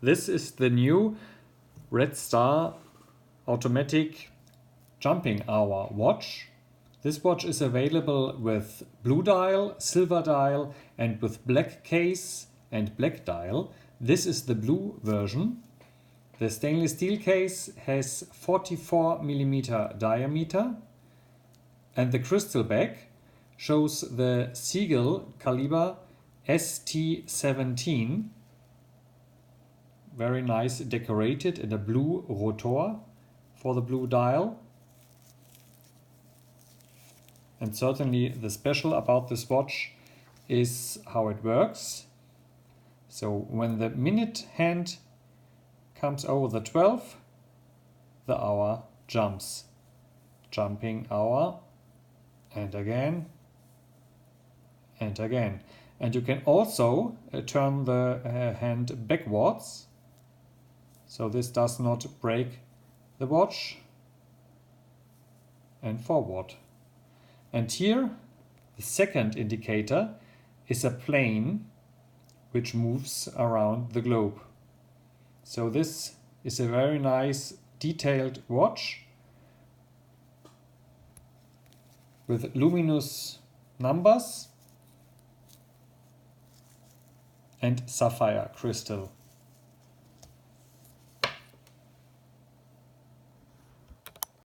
This is the new Red Star Automatic jumping hour watch. This watch is available with blue dial, silver dial and with black case and black dial. This is the blue version. The stainless steel case has 44mm diameter and the crystal back shows the Seagull caliber ST17. Very nice, decorated in a blue rotor for the blue dial. And certainly the special about this watch is how it works. So when the minute hand comes over the 12, the hour jumps. Jumping hour, and again, and again. And you can also turn the hand backwards, so this does not break the watch, and forward. And here the second indicator is a plane which moves around the globe. So this is a very nice detailed watch with luminous numbers and sapphire crystal.